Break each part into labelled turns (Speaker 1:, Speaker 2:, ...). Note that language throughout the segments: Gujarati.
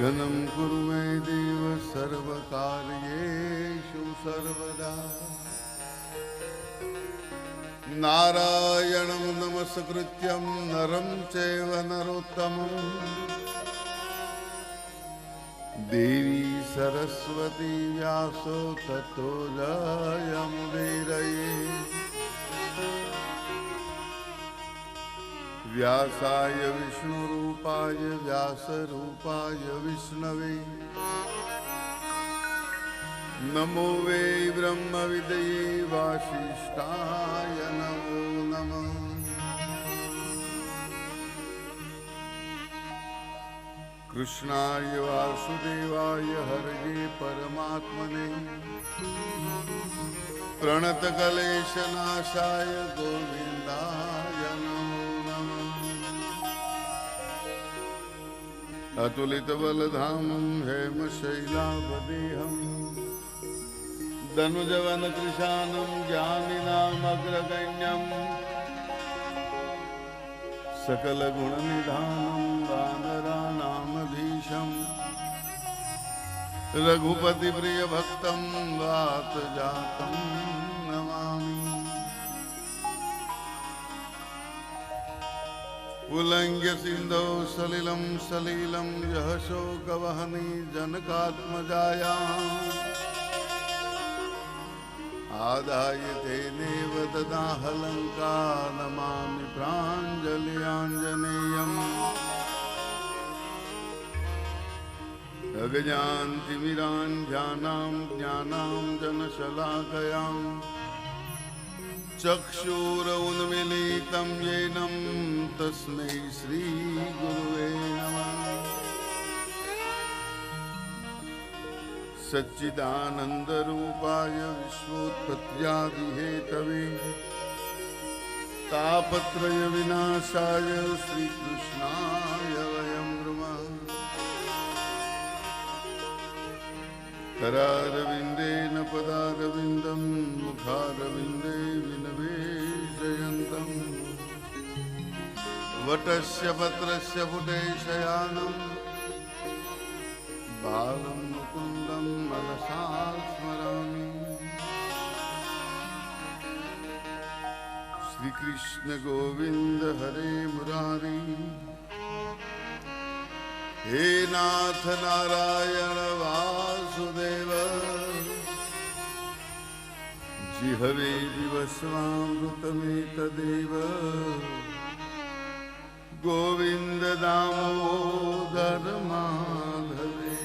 Speaker 1: घनं कुरु मे देव सर्वकार्येषु सर्वदा। नारायणं नमस्कृत्यं नरं चैव नरोत्तमं देवी सरस्वती व्यासो ततो जयमुदीरये। व्यासाय विष्णुरूपाय व्यासरूपाय विष्णवे नमो वै ब्रह्मविदये वासिष्ठाय नमो नमः। कृष्णाय वासुदेवाय हरये परमात्मने प्रणतक्लेशनाशाय गोविन्दाय नमो नमः। अतुलितबलधामं हेमशैलावदेहं धनुजवनकृशानं ज्ञानिनामग्रगण्यं सकलगुणनिधानं वानराणामधीशं रघुपतिप्रियभक्तं वातजातं नमामि। उल्लङ्घ्य सिन्धौ सलिलं सलीलं यः शोकवहनी जनकात्मजायाम् आदाय तेनेव ददाहलङ्का नमामि प्राञ्जलिराञ्जनेयम्। अगजान्तिमिरान्ध्यानां ज्ञानां जनशलाकयां चक्षुरुन्मीलितं येन तस्मै श्रीगुरुवे नमः। सच्चिदानन्दरूपाय विश्वोत्पत्त्यादिहेतवे तापत्रयविनाशाय श्रीकृष्णाय वयं नमः। करारविन्देन पदारविन्दं मुखारविन्दे विनिवेशयन्तं वटस्य पत्रस्य पुटे शयानं बालं मुकुन्दं मनसा स्मरामि। श्रीकृष्ण गोविन्द हरे मुरारी हे नाथ नारायण वासुदेव जिहवे विवस्वामृतमेतदेव गोविन्द दामोदर माधवे।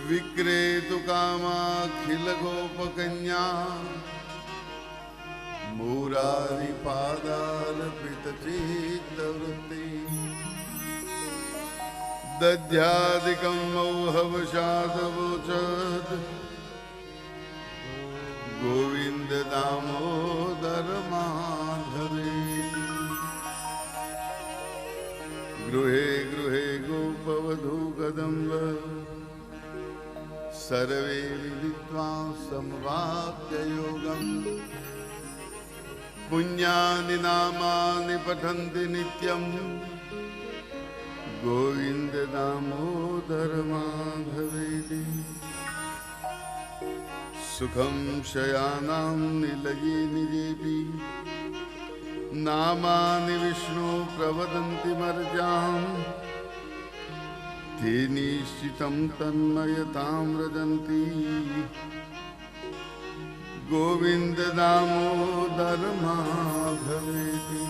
Speaker 1: विक्रेतु कामाखिल गोपकन्या मुरारिपादार्पितचित्तवृत्ति दध्यादिकं मौहवशादवोचत् गोविन्द दामोदर माधवे। गृहे गृहे गोपवधू कदम्ब सर्वे मिलित्वा समवाप्य योगम् पुण्यानि नामानि पठन्ति नित्यं गोविन्द दामोदर माधवेति। सुखं शयानां निलये निजेऽपि नामानि विष्णु प्रवदन्ति मर्त्याम् ते निश्चितं तन्मयतां व्रजन्ति गोविन्द दामोदर माधवेति।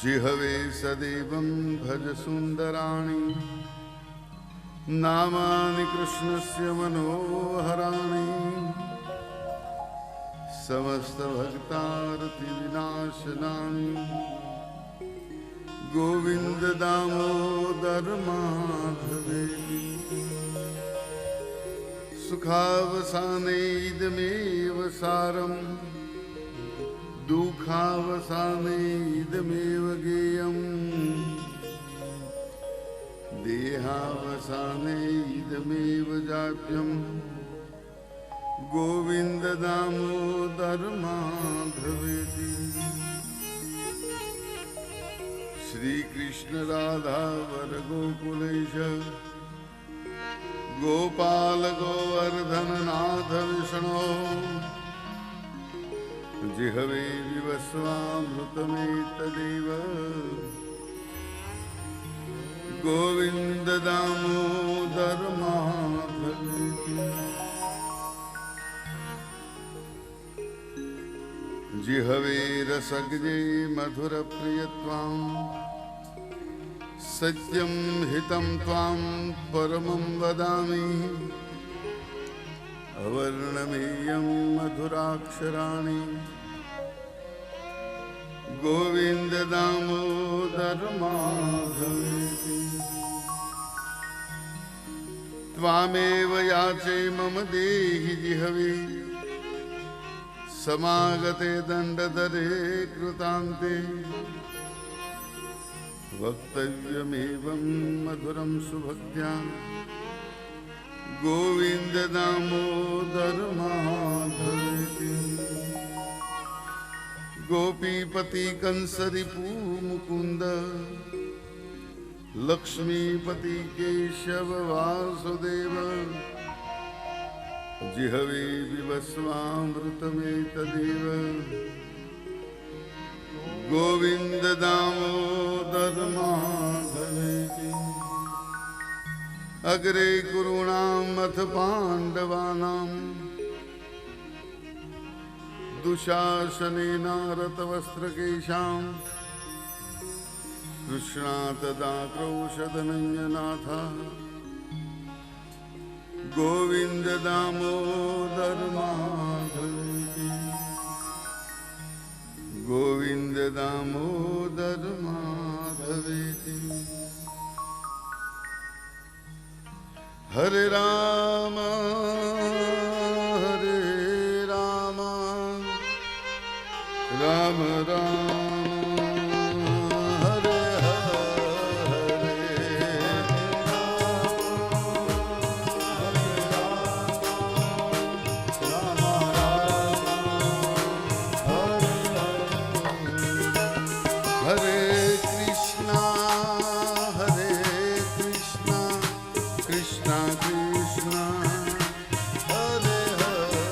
Speaker 1: जिहवे सदैवं भज सुन्दराणि नामानि कृष्णस्य मनोहराणि समस्तभक्तार्तिविनाशनानि गोविन्द दामोदर माधवेति। सुखावसाने इदमेव सारम् दुःखावसाने इदमेव गेयम् देहावसाने इदमेव जाप्यम् गोविन्द दामोदर माधवेति। श्री कृष्ण राधा वर गोकुलेश गोपाल गोवर्धन नाथ विष्णु जिहवे विवस्वामृतमेतदेव गोविंद दामोदर माधवेति जिहवे रसज्ञे मधुर प्रियत्वां सत्यं हितं त्वां परमं वदामि अवर्णमेयं मधुराक्षराणि गोविंद दामोदर माधवेति त्वामेव याचे मम देहि जिह्वे समागते दंडधरे कृतान्ते वक्तव्यमेवं मधुरं सुभक्त्या गोविंद दामोदर माधवेति गोपीपति कंसरिपू मुकुंद लक्ष्मीपति केशव वासुदेव जिहवे विवस्वामृतमेतदेव गोविंद दामोदर माधवेति अग्रे कुरूणामथ पाण्डवानां दुशासनेन रतवस्त्रकेशां कृष्णात् दात्रौषधनञ्जनाथ गोविंद दामोदर माधवेति गोविंद दामोदर माधवेति हरे राम राम राम हरे हरे हरे कृष्णा कृष्णा कृष्णा हरे हरे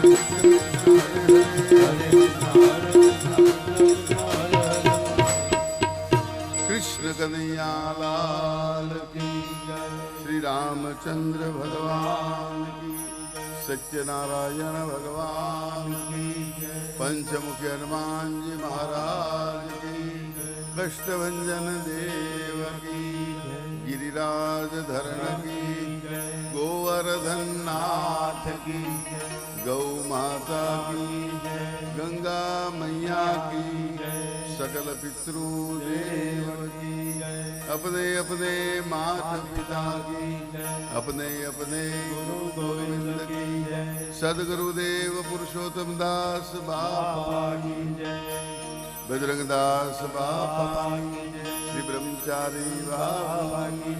Speaker 1: कृष्ण कन्हैया लाल की श्री रामचंद्र भगवान की सत्यनारायण भगवान की पंचमुखी हनुमान जी महाराज की कष्टभंजन देव की गिरिराज धरण की गोवर्धन नाथ की गौ माता की गंगा मैया की सकल पितृदेव की अपने अपने माता पिता की अपने अपने गुरु गोविंद की सदगुरुदेव पुरुषोत्तम दास बाबा की बजरंग दास बाबा की श्री ब्रह्मचारी बाबा की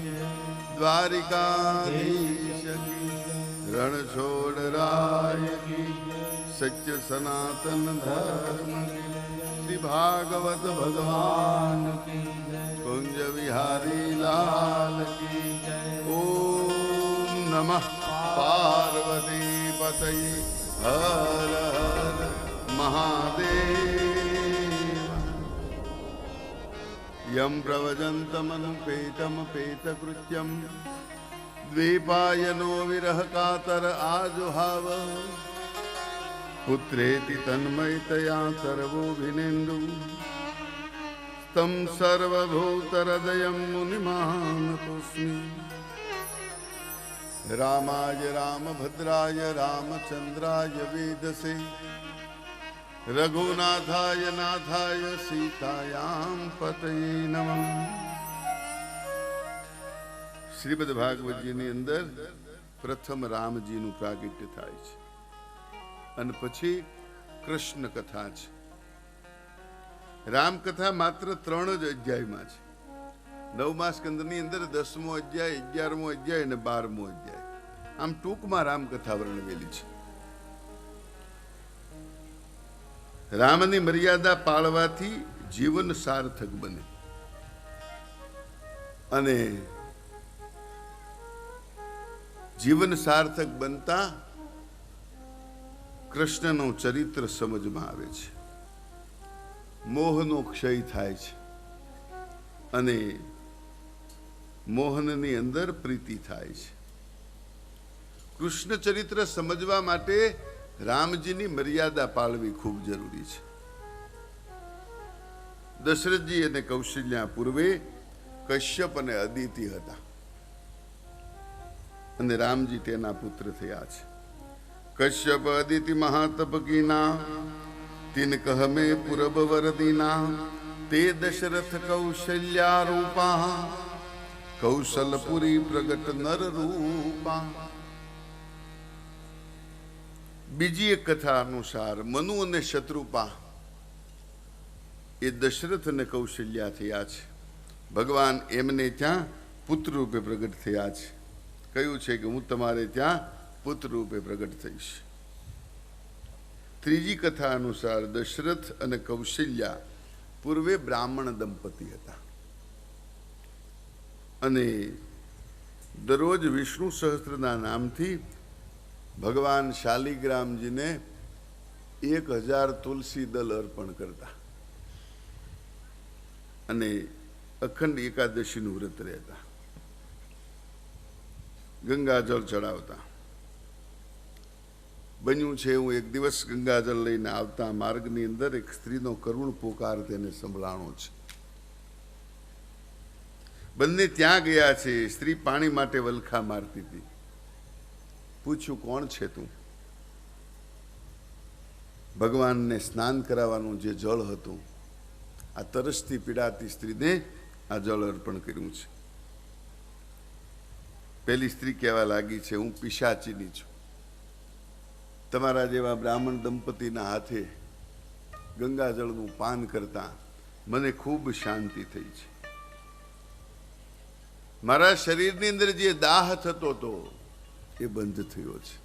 Speaker 1: द्वारिकाधीश की रणछोड़ राय की सत्य सनातन धर्म की श्री भागवत भगवान की कुंज विहारी लाल की ओम नमः पार्वती पतये हर हर महादेव। यं प्रव्रजन्तमनुपेतमपेतकृत्यं द्वैपायनो विरह कातर आजुहाव पुत्रेति तन्मयतया सर्वोऽभिनेन्दु तं सर्वभूतहृदयं मुनिमानतोऽस्मि। रामाय रामभद्राय रामचन्द्राय वेदसे रघुनाथाय नाथाय सीतायां पतये नमः। श्रीमद् भागवतजीની અંદર પ્રથમ રામજીનું પ્રાગટ્ય થાય છે અને પછી કૃષ્ણ કથા છે। રામકથા માત્ર 3 જ અધ્યાયમાં છે। 9મા સ્કંદની અંદર 10મો અધ્યાય, 11મો અધ્યાય અને 12મો અધ્યાય, આમ ટૂંકમાં રામકથા વર્ણવેલી છે। રામની મર્યાદા પાળવાથી જીવન સાર્થક બને અને જીવન સાર્થક બનતા કૃષ્ણનું ચરિત્ર સમજમાં આવે છે, મોહનો ક્ષય થાય છે અને મોહનની અંદર પ્રીતિ થાય છે। કૃષ્ણ ચરિત્ર સમજવા માટે રામજીની મર્યાદા પાળવી ખૂબ જરૂરી છે। દશરથજી અને કૌશલ્યા પૂર્વે કશ્યપ અને અદિતિ હતા અને રામજી તેના પુત્ર થયા છે। कश्यप अदिति महातप कीना तिन कह में पुरब वरदीना ते दशरथ कौशल्या रूपा कौशलपुरी प्रगट नर रूपा। बीजी एक कथा अनुसार मनु અને શત્રુપા એ દશરથ અને કૌશલ્યા થયા છે। ભગવાન એમને ત્યાં પુત્ર રૂપે પ્રગટ થયા છે। કહ્યું છે કે હું તમારે ત્યાં પુત્ર રૂપે પ્રગટ થઈશ। ત્રીજી કથા અનુસાર દશરથ અને કૌશલ્યા પૂર્વે બ્રાહ્મણ દંપતી હતા અને દરરોજ વિષ્ણુ સહસ્ત્રના નામથી ભગવાન શાલિગ્રામજીને 1000 તુલસી દલ અર્પણ કરતા અને અખંડ એકાદશીનું વ્રત રહેતા, ગંગાજળ ચડાવતા। બન્યું છે હું એક દિવસ ગંગાજળ લઈને આવતા માર્ગની અંદર એક સ્ત્રીનો કરુણ પોકાર તેને સંભળાણો છે। બંને ત્યાં ગયા છે। સ્ત્રી પાણી માટે વલખા મારતી હતી। પૂછ્યું કોણ છે તું? ભગવાનને સ્નાન કરાવવાનું જે જળ હતું આ તરસથી પીડાતી સ્ત્રીને આ જળ અર્પણ કર્યું છે। પેલી સ્ત્રી કહેવા લાગી છે હું પિશાચીની છું, તમારા જેવા બ્રાહ્મણ દંપતીના હાથે ગંગાજળનું પાન કરતા મને ખૂબ શાંતિ થઈ છે। મારા શરીરની અંદર જે દાહ થતો હતો એ બંધ થયો છે।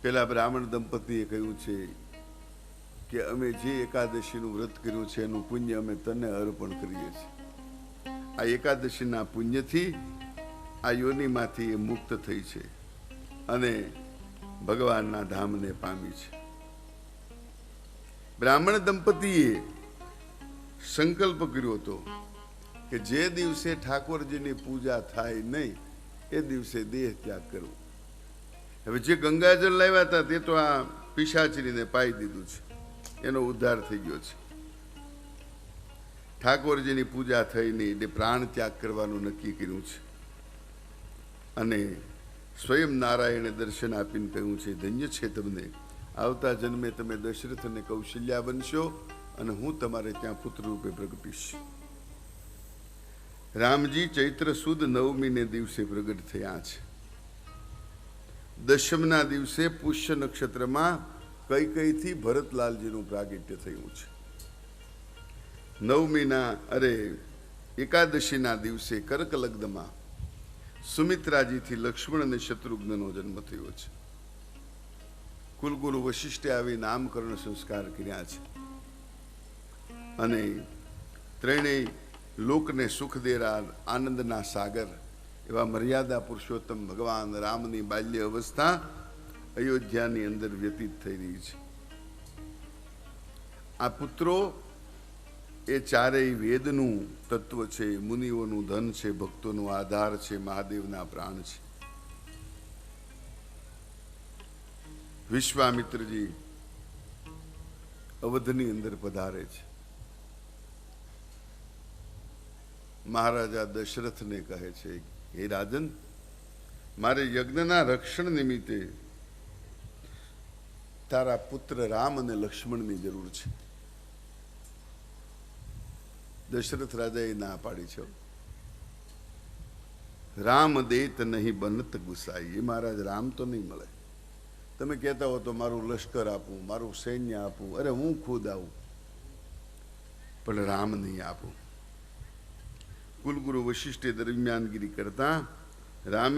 Speaker 1: પેલા બ્રાહ્મણ દંપતીએ કહ્યું છે કે અમે જે એકાદશીનું વ્રત કર્યું છે એનું પુણ્ય અમે તને અર્પણ કરીએ છીએ। આ એકાદશીના પુણ્યથી આ યોનિમાંથી એ મુક્ત થઈ છે અને ભગવાનના ધામને પામી છે. બ્રાહ્મણ દંપતીએ સંકલ્પ કર્યો હતો કે જે દિવસે ઠાકોરજીની પૂજા થાય નહીં એ દિવસે દેહ ત્યાગ કરવો. હવે જે ગંગાજળ લાવ્યા હતા તે તો આ પિશાચરીને પાઈ દીધું છે, એનો ઉદ્ધાર થઈ ગયો છે. ઠાકોરજીની પૂજા થઈ નહીં એટલે પ્રાણ ત્યાગ કરવાનું નક્કી કર્યું છે. અને સ્વયં નારાયણે દર્શન આપીને કહ્યું છે, ધન્ય છે તમને, આવતા જન્મે તમે દશરથ અને કૌશલ્યા બનશો અને હું તમારે ત્યાં પુત્ર રૂપે પ્રગટીશ. રામજી ચૈત્ર સુદ નવમીને દિવસે પ્રગટ થયા છે. દશમના દિવસે પુષ્ય નક્ષત્રમાં કઈકઈથી ભરતલાલજીનું પ્રાગટ્ય થયું છે. નવમીના એકાદશીના દિવસે કર્ક લગ્નમાં સુમિત્રાજીથી લક્ષ્મણ અને શત્રુઘ્નનો જન્મ થયો છે. કુલગુરુ વશિષ્ઠે આવી નામકરણ સંસ્કાર કર્યા છે. અને ત્રણેય લોકને સુખ દેનાર આનંદના સાગર એવા મર્યાદા પુરુષોત્તમ ભગવાન રામની બાલ્ય અવસ્થા અયોધ્યાની અંદર વ્યતીત થઈ રહી છે. આ પુત્રો એ ચારેય વેદનું તત્વ છે, મુનિઓનું ધન છે, ભક્તોનો આધાર છે, મહાદેવના પ્રાણ છે. વિશ્વામિત્રજી અવધની અંદર પધારે છે. મહારાજા દશરથને કહે છે, હે રાજન, મારે યજ્ઞના રક્ષણ નિમિત્તે તારા પુત્ર રામ અને લક્ષ્મણની જરૂર છે. દશરથ રાજાએ ના પાડી છે. રામ દેત નહીં બનત ગુસાઈ, એ મહારાજ રામ તો નહીં મળે. તમે કહેતા હો તો મારું લશ્કર આપું, મારું સૈન્ય આપું, અરે હું ખુદ આવું, પણ રામ નહીં આપું. કુલગુરુ વશિષ્ઠે દરમિયાનગીરી કરતા રામ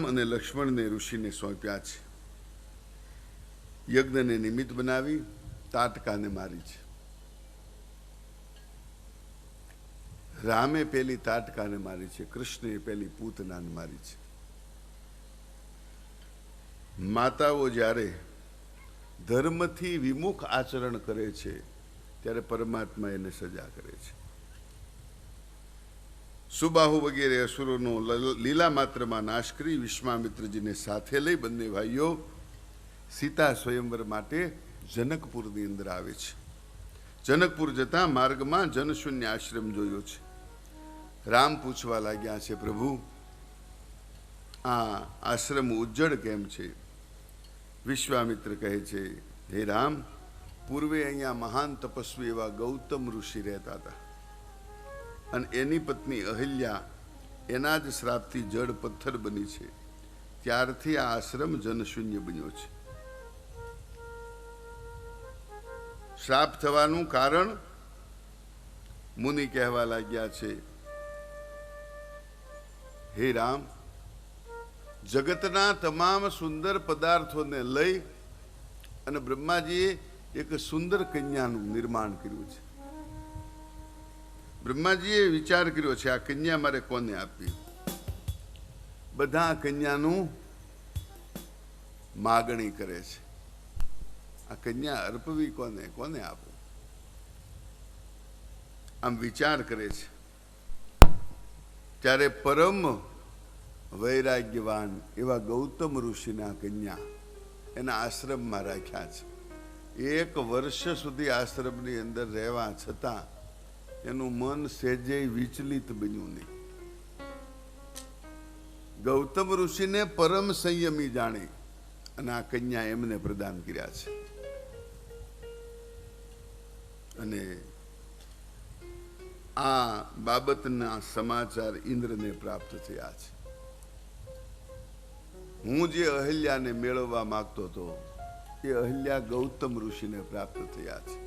Speaker 1: અને લક્ષ્મણને ઋષિને સોંપ્યા છે. યજ્ઞને નિમિત્ત બનાવી તાટકાને મારી છે. રામે પેલી તાટકાને મારી છે, કૃષ્ણે પેલી પૂતનાને મારી છે. માતાઓ જ્યારે ધર્મથી વિમુખ આચરણ કરે છે ત્યારે પરમાત્મા એને સજા કરે છે. સુબાહુ વગેરે અસુરોનો લીલા માત્રમાં નાશ કરી વિશ્વામિત્રજીને સાથે લઈ બંને ભાઈઓ સીતા સ્વયંવર માટે જનકપુરની અંદર આવે છે. જનકપુર જતા માર્ગમાં જનશૂન્ય આશ્રમ જોયો છે. રામ પૂછવા લાગ્યા છે, પ્રભુ આ આશ્રમ ઉજ્જડ કેમ છે? વિશ્વામિત્ર કહે છે, હે રામ, પૂર્વે અહીંયા મહાન તપસ્વી એવા ગૌતમ ઋષિ રહેતા હતા અને એની પત્ની અહિલ્યા એના જ શ્રાપથી જડ પથ્થર બની છે. ત્યારથી આ આશ્રમ જનશૂન્ય બન્યો છે. શ્રાપ થવાનું કારણ મુનિ કહેવા લાગ્યા છે, હે રામ, જગતના તમામ સુંદર પદાર્થોને લઈ અને બ્રહ્માજીએ એક સુંદર કન્યાનું નિર્માણ કર્યું છે. બ્રહ્માજીએ વિચાર કર્યો છે, આ કન્યા મારે કોને આપવી? બધા કન્યાનું માગણી કરે છે. આ કન્યા અર્પવી કોને, કોને આપું? આમ વિચાર કરે છે. ત્યારે પરમ વૈરાગ્યવાન એવા ગૌતમ ઋષિના કન્યા એના આશ્રમમાં રાખ્યા છે. 1 વર્ષ સુધી આશ્રમની અંદર રહેવા છતાં એનું મન સહેજે વિચલિત બન્યું નહીં. ગૌતમ ઋષિને પરમ સંયમી જાણી અને આ કન્યા એમને પ્રદાન કર્યા છે. અને આ બાબતના સમાચાર ઇન્દ્રને પ્રાપ્ત થયા છે. હું જે અહિલ્યાને મેળવવા માંગતો હતો એ અહિલ્યા ગૌતમ ઋષિને પ્રાપ્ત થયા છે.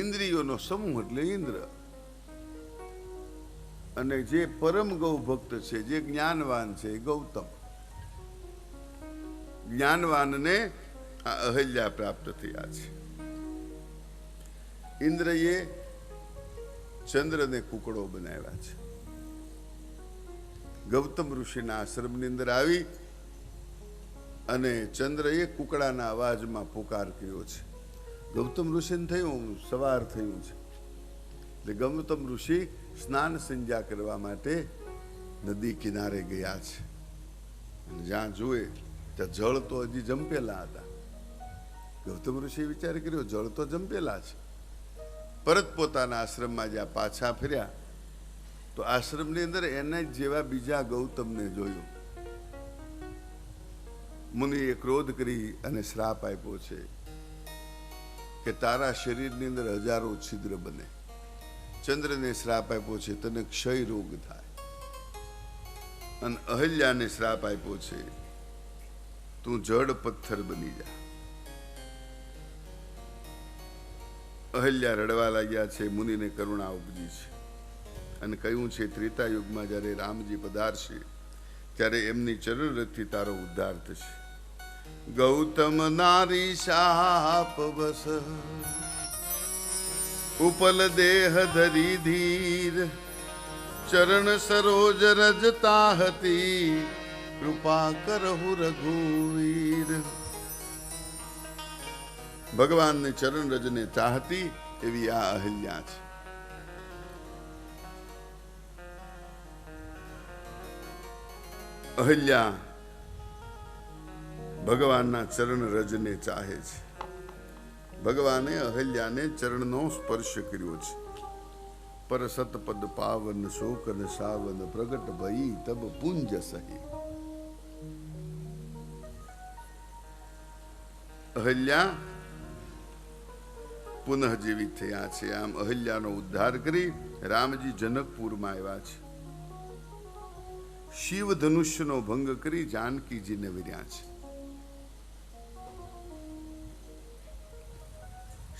Speaker 1: ઇન્દ્રિયોનો સમૂહ એટલે ઇન્દ્ર, અને જે પરમ ગૌ ભક્ત છે, જે જ્ઞાનવાન છે એ ગૌતમ. જ્ઞાનવાનને આ અહિલ્યા પ્રાપ્ત થયા છે. ઇન્દ્રએ ચંદ્રને કુકડો બનાવ્યા છે. ગૌતમ ઋષિના આશ્રમની અંદર આવી અને ચંદ્રએ કુકડાના અવાજમાં પુકાર કર્યો છે. ગૌતમ ઋષિને થયું સવાર થયું છે એટલે ગૌતમ ઋષિ સ્નાન સંધ્યા કરવા માટે નદી કિનારે ગયા છે. અને જ્યાં જુએ ત્યાં જળ તો હજી જંપેલા હતા. ગૌતમ ઋષિએ વિચાર કર્યો જળ તો જંપેલા છે. પરત પોતાના આશ્રમમાં જ્યાં પાછા ફર્યા તો આશ્રમની અંદર એને જેવા બીજા ગૌતમને જોયું. મુનિએ ક્રોધ કરી અને શ્રાપ આપ્યો છે કે તારા શરીરની અંદર હજારો છિદ્ર બને. ચંદ્રને શ્રાપ આપ્યો છે તને ક્ષય રોગ થાય. અને અહલ્યાને શ્રાપ આપ્યો છે તું જડ પથ્થર બની જા. અહલ્યા રડવા લાગ્યા છે. મુનિને કરુણા ઉપજી છે અને કહ્યું છે ત્રેતા યુગમાં જ્યારે રામજી પધારશે ત્યારે એમની ચરણરથથી તારો ઉદ્ધાર થશે. ગૌતમ નારી શાપ બસ ઉપલ દેહ ધરી ધીર ચરણ સરોજ રજતા હતી કૃપા કરહુ રઘુવીર. ભગવાનને ચરણ રજને ચાહતી એવી આ અહલ્યા છે. અહલ્યા ભગવાનના ચરણ રજને ચાહે છે. ભગવાને અહલ્યાને ચરણનો સ્પર્શ કર્યો છે. પર સતપદ પાવન શોકન સાવન પ્રગટ ભઈ તબ પુંજ સહી. અહલ્યા પુનઃ જીવિત થયા છે. આમ અહલ્યાનો ઉદ્ધાર કરી રામજી જનકપુરમાં આવ્યા છે. શિવ ધનુષ્યનો ભંગ કરી જાનકીજીને વિર્યા છે.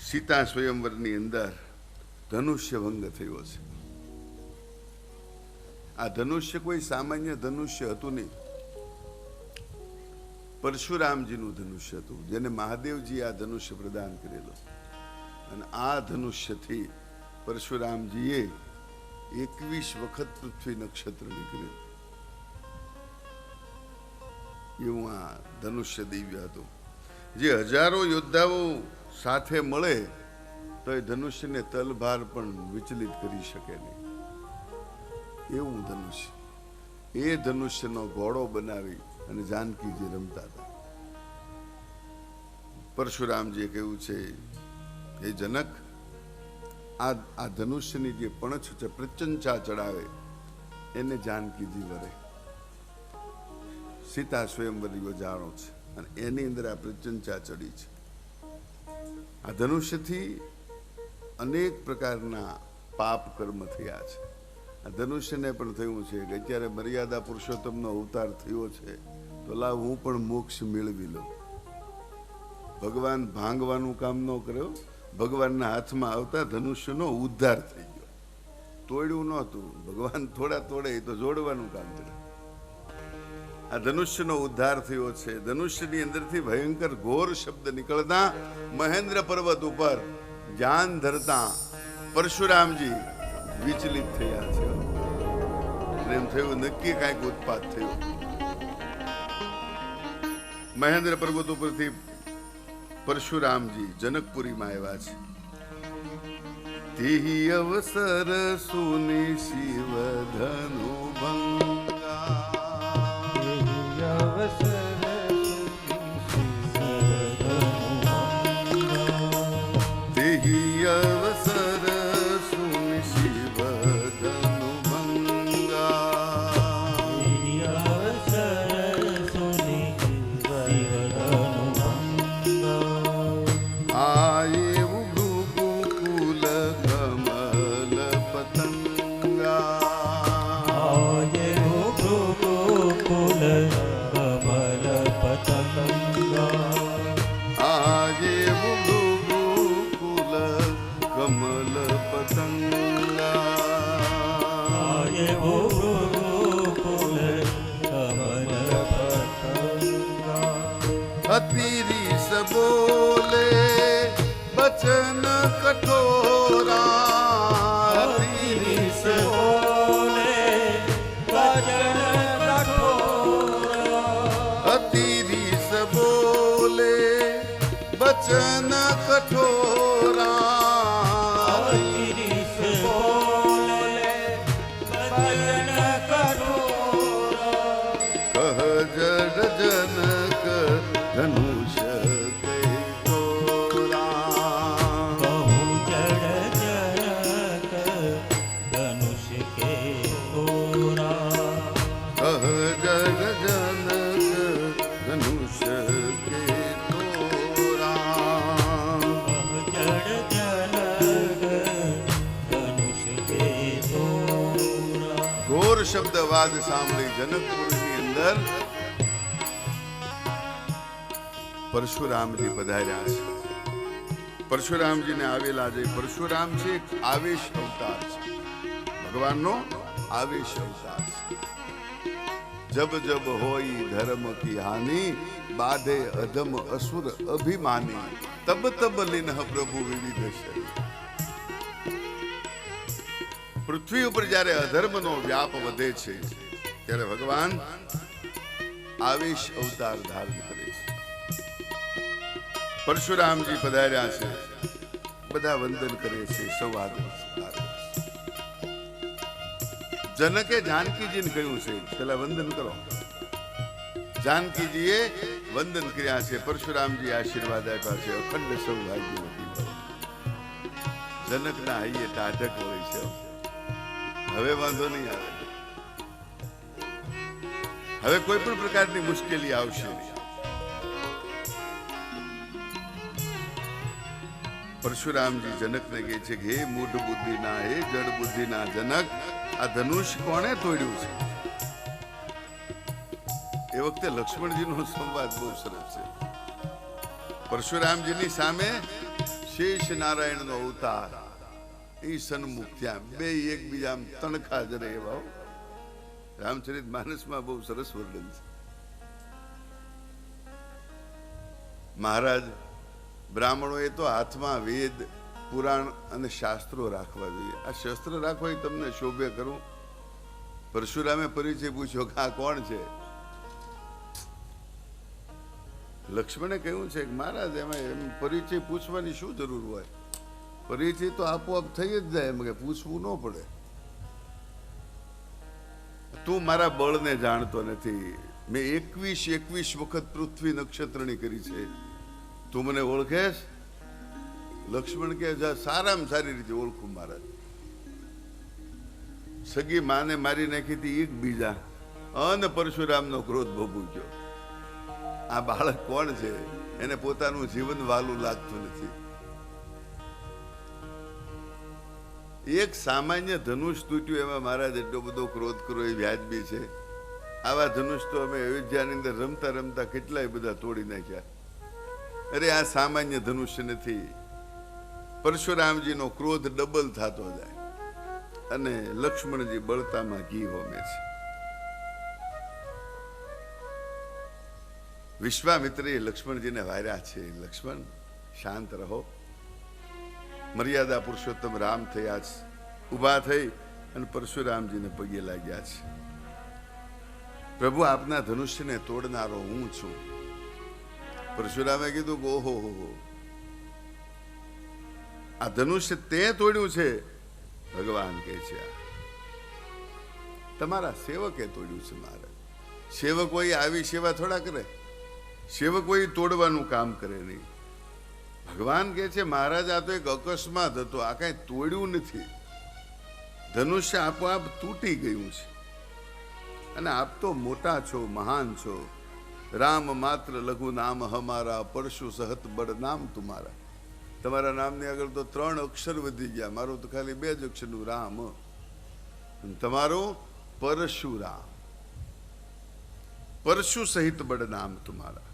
Speaker 1: સીતા સ્વયંવરની અંદર ધનુષ્ય ભંગ થયો છે. આ ધનુષ્ય કોઈ સામાન્ય ધનુષ્ય હતું નહીં. પરશુરામજીનું ધનુષ્ય હતું જેને મહાદેવજી આ ધનુષ્ય પ્રદાન કરેલું. અને આ ધનુષ્યથી પરશુરામજીએ 21 વખત પૃથ્વી નક્ષત્ર નીકળ્યું. એવું આ ધનુષ્ય દિવ્ય હતું જે હજારો યોદ્ધાઓ સાથે મળે તો એ ધનુષ્યને તલભાર પણ વિચલિત કરી શકે નહીં એવું ધનુષ્ય. એ ધનુષ્યનો ઘોડો બનાવી અને જાનકીજી રમતા હતા. પરશુરામજીએ કહ્યું છે હે જનક આ ધનુષ્યની જે પણછ છે પ્રચંચા ચડાવે એને જાનકીજી વરે. સીતા સ્વયંવરીઓ જાણો છે અને એની અંદર આ પ્રચંચા ચડી છે. આ ધનુષ્યથી અનેક પ્રકારના પાપ કર્મ થયા છે. આ ધનુષ્યને પણ થયું છે કે અત્યારે મર્યાદા પુરુષોત્તમનો અવતાર થયો છે તો લાવ હું પણ મોક્ષ મેળવી લઉં. ભગવાન ભાંગવાનું કામ ન કર્યો. ભગવાનના હાથમાં આવતા ધનુષ્યનો ઉદ્ધાર થઈ ગયો. તોડ્યું નહોતું. ભગવાન થોડા તોડે એ તો જોડવાનું કામ કરે. આ ધનુષ્યનો ઉદ્ધાર થયો છે. ધનુષ્યની અંદરથી ભયંકર ઘોર શબ્દ નીકળતા મહેન્દ્ર પર્વત ઉપર જાન ધરતા પરશુરામજી વિચલિત થયા છે. એમ થયું નક્કી કાંઈક ઉત્પાત થયો. મહેન્દ્ર પર્વત ઉપરથી પરશુરામજી જનકપુરીમાં આવ્યા છે. તિહી અવસર સુની શિવ ધનુ ભંગા. તિહી અવસર સુની શિવ ધનુ અતિરીસ બોલે બચન કઠોરા. અતિરીસ બોલે બચન વચન કઠોરા શબ્દવાદ સાંભળી જનકપુરની અંદર પરશુરામજી પધાર્યા છે. પરશુરામજીને આવેલા જે પરશુરામ છે એક આવેશ અવતાર છે, ભગવાનનો આવેશ અવતાર છે. જબ જબ હોઈ ધર્મ કી હાનિ બાધે અધમ અસુર અભિમાની તબ તબ લીનઃ પ્રભુ વિવિધ શરીર. પૃથ્વી ઉપર જ્યારે અધર્મનો વ્યાપ વધે છે ત્યારે ભગવાન આવેશ અવતાર ધારણ કરે છે. પરશુરામજી પધાર્યા છે, બધા વંદન કરે છે, સંવાદ. જનકે જાનકીજીને કહ્યું છે પેલા વંદન કરો. જાનકીજીએ વંદન કર્યા છે, પરશુરામજી આશીર્વાદ આપ્યા છે, અખંડ સૌભાગ્યવતી ભવ. જનકના હૈયે ટાઢક હોય છે. હવે વાંધો નહીં આવે, હવે કોઈ પણ પ્રકારની મુશ્કેલી આવશે નહીં. પરશુરામજી જનકને કહે છે કે હે મૂઢ બુદ્ધિના, હે જડ બુદ્ધિના જનક, આ ધનુષ કોણે તોડ્યું છે? એ વખતે લક્ષ્મણજીનો સંવાદ બહુ સરસ છે. પરશુરામજીની સામે શેષ નારાયણનો અવતાર, એ સન્મુખ થયા, બે એકબીજા તણખા જરે એવા. રામચરિત માનસમાં બહુ સરસ વર્ણન છે. મહારાજ બ્રાહ્મણોએ તો હાથમાં વેદ, પુરાણ અને શાસ્ત્રો રાખવા જોઈએ. આ શસ્ત્ર રાખવા એ તમને શોભે કરું. પરશુરામે પરિચય પૂછ્યો કે આ કોણ છે? લક્ષ્મણે કહ્યું છે કે મહારાજ એમાં પરિચય પૂછવાની શું જરૂર હોય? પરિચય તો આપોઆપ થઈ જ જાય, એમ કે પૂછવું ન પડે. તું મારા બળને જાણતો નથી. મેં 21 વખત પૃથ્વી નક્ષત્રની કરી છે, તું મને ઓળખેશ? લક્ષ્મણ કે સારામાં સારી રીતે ઓળખું મહારાજ. સગી માને મારી નાખી હતી એકબીજા, અને પરશુરામનો ક્રોધ ભભૂક્યો. આ બાળક કોણ છે? એને પોતાનું જીવન વાલું લાગતું નથી. એક સામાન્ય ધનુષ તૂટ્યું એમાં મહારાજ એટલો બધો ક્રોધ કરો એ વ્યાજબી છે? આવા ધનુષ તો અમે અયોધ્યાની અંદર રમતા રમતા કેટલાય બધા તોડી નાખ્યા. અરે આ સામાન્ય ધનુષ્ય નથી. પરશુરામજીનો ક્રોધ ડબલ થતો જાય અને લક્ષ્મણજી બળતામાં ઘી હોમે છે. વિશ્વામિત્રે લક્ષ્મણજીને વાર્યા છે, લક્ષ્મણ શાંત રહો. મર્યાદા પુરુષોત્તમ રામ થયા છે. ઊભા થઈ અને પરશુરામજીને પગે લાગ્યા છે. પ્રભુ આપના ધનુષ્યને તોડનારો હું છું. પરશુરામે કીધું કે ઓહો હો, આ ધનુષ્ય તે તોડ્યું છે? ભગવાન કહે છે આ તમારા સેવકે તોડ્યું છે. મારા સેવક કોઈ આવી સેવા થોડા કરે? સેવક કોઈ તોડવાનું કામ કરે નહીં. ભગવાન કહે છે મહારાજ આ તો એક અકસ્માત હતો, આ કઈ તોડ્યું નથી. ધનુષ્ય આપોઆપ તૂટી ગયું છે. અને આપ તો મોટા છો, મહાન છો. રામ માત્ર લઘુ નામ હમારા, પરશુ સહત બળ નામ તુમારા. તમારા નામની આગળ તો 3 અક્ષર વધી ગયા. મારું તો ખાલી 2 જ અક્ષરનું રામ, તમારું પરશુરામ. પરશુ સહિત બળ નામ તુમારા.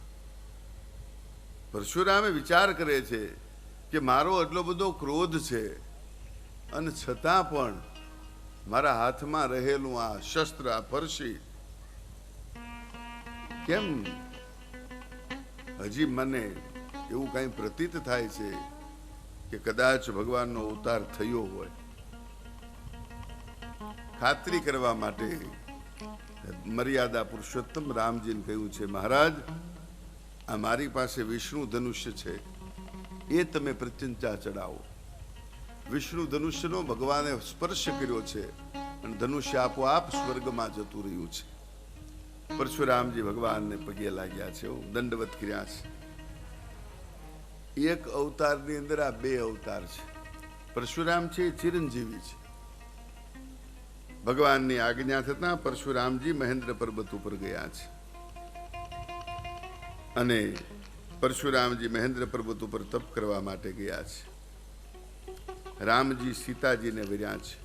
Speaker 1: પરશુરામે વિચાર કરે છે કે મારો એટલો બધો ક્રોધ છે અને છતાં પણ મારા હાથમાં રહેલું આ શસ્ત્ર, આ પરશી, કેમ હજી મને એવું કઈ પ્રતીત થાય છે કે કદાચ ભગવાનનો અવતાર થયો હોય. ખાતરી કરવા માટે મર્યાદા પુરુષોત્તમ રામજીને કહ્યું છે મહારાજ આ મારી પાસે વિષ્ણુ ધનુષ્ય છે, એ તમે પ્રત્યંચા ચડાવો. વિષ્ણુ ધનુષ્યનો ભગવાને સ્પર્શ કર્યો છે અને ધનુષ્ય આપોઆપ સ્વર્ગમાં જતું રહ્યું છે. પરશુરામજી ભગવાનને પગે લાગ્યા છે, દંડવત કર્યા છે. એક અવતારની અંદર આ બે અવતાર છે. પરશુરામ છે એ ચિરંજીવી છે. ભગવાનની આજ્ઞા થતા પરશુરામજી મહેન્દ્ર પર્વત ઉપર ગયા છે અને પરશુરામજી મહેન્દ્ર પર્વત ઉપર તપ કરવા માટે ગયા છે. રામજી સીતાજીને વર્યા છે,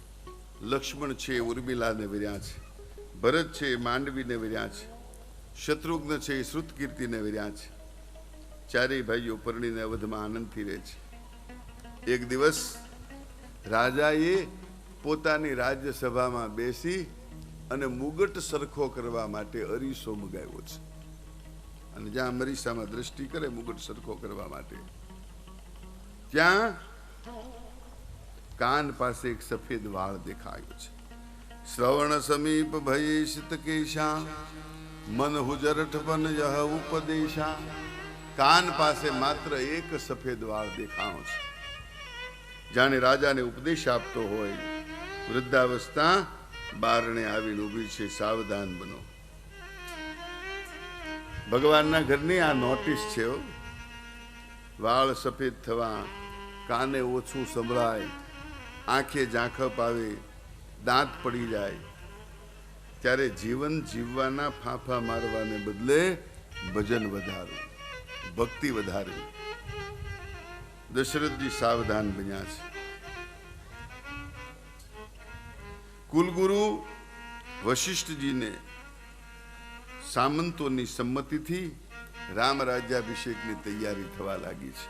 Speaker 1: લક્ષ્મણ છે ઉર્મિલાને વર્યા છે, ભરત છે માંડવીને વર્યા છે, શત્રુઘ્ન છે એ શ્રુતકીર્તિને વર્યા છે. ચારેય ભાઈઓ પરણીને અવધમાં આનંદથી રહે છે. એક દિવસ રાજાએ પોતાની રાજ્યસભામાં બેસી અને મુગટ સરખો કરવા માટે અરીસો મગાવ્યો છે. અને જ્યાં અરીસામાં દ્રષ્ટિ કરે મુગટ સરખો કરવા માટે, ત્યાં કાન પાસે એક સફેદ વાળ દેખાયો છે. શ્રવણ સમીપ ભયે શિતકેશા મન હુજરઠ બન યહ ઉપદેશા. કાન પાસે માત્ર એક સફેદ વાળ દેખાણો છે. જાણે રાજાને ઉપદેશ આપતો હોય. વૃદ્ધાવસ્થા બારણે આવીને ઊભી છે, સાવધાન બનો. ભગવાનના ઘરની આ નોટિસ છે. વાળ સફેદ થવા, કાને ઓછું સંભળાય, આંખે ઝાંખપ આવે, દાંત પડી જાય, ત્યારે જીવન જીવવાના ફાંફા મારવાને બદલે ભજન વધારવું, ભક્તિ વધારવી. દશરથજી સાવધાન બન્યા છે. કુલગુરુ વશિષ્ઠજીને સામંતોની સંમતિથી રામ રાજ્યાભિષેકની તૈયારી થવા લાગી છે.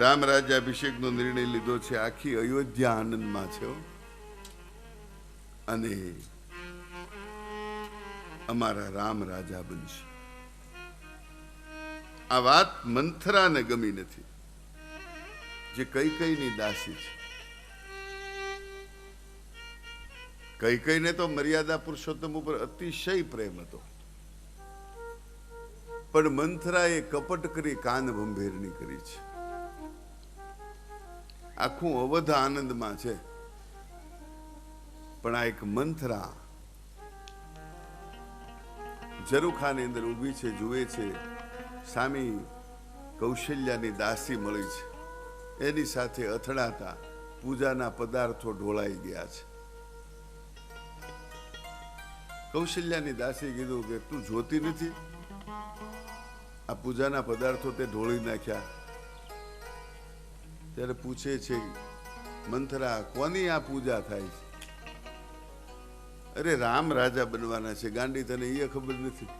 Speaker 1: રામ રાજ્યાભિષેકનો નિર્ણય લીધો છે. આખી અયોધ્યા આનંદમાં છે અને અમારા રામ રાજા બનશે. આ વાત મંથરાને ગમી નથી, જે કૈકેયીની દાસી છે. કૈકેયીને તો મર્યાદા પુરુષોત્તમ ઉપર અતિશય પ્રેમ હતો, પણ મંથરાએ કપટ કરી કાન ભંભેરની કરી છે. આખું અવધ આનંદમાં છે, પણ આ એક મંથરા ઝરૂખાની અંદર ઊભી છે, જુએ છે સામી કૌશલ્યાની દાસી મળી છે, એની સાથે અથડાતા પૂજાના પદાર્થો ઢોળાઈ ગયા છે. કૌશલ્યાની દાસી કીધું કે તું જોતી નથી, આ પૂજાના પદાર્થો તે ઢોળી નાખ્યા. ત્યારે પૂછે છે મંથરા, કોની આ પૂજા થાય છે? અરે રામ રાજા બનવાના છે, ગાંડી તને એ ખબર નથી?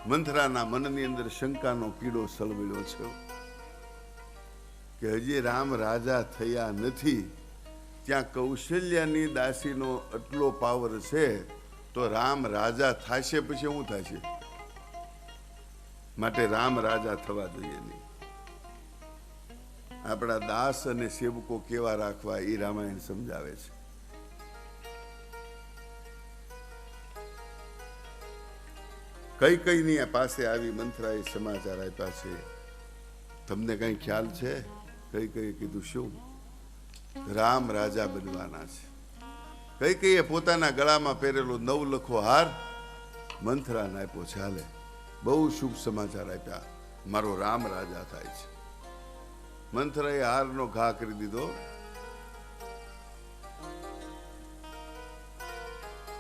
Speaker 1: મંથરાના મનની અંદર શંકાનો કીડો સળવળ્યો છે કે હજી રામ રાજા થયા નથી, ત્યાં કૌશલ્યાની દાસીનો આટલો પાવર છે, તો રામ રાજા થશે પછી શું થશે? માટે રામ રાજા થવા જોઈએ નહીં. આપણા દાસ અને સેવકો કેવા રાખવા એ રામાયણ સમજાવે છે. કૈકેયીની પાસે આવી મંથરાએ સમાચાર આપ્યા છે. તમને કઈ ખ્યાલ છે? કૈકેયીએ કીધું શું? રામ રાજા બનવાના છે. કૈકેયીએ પોતાના ગળામાં પહેરેલો નવલખો હાર મંથરાને આપ્યો છે. હાલે, બહુ શુભ સમાચાર આપ્યા, મારો રામ રાજા થાય છે. મંથરાએ હારનો ઘા કરી દીધો.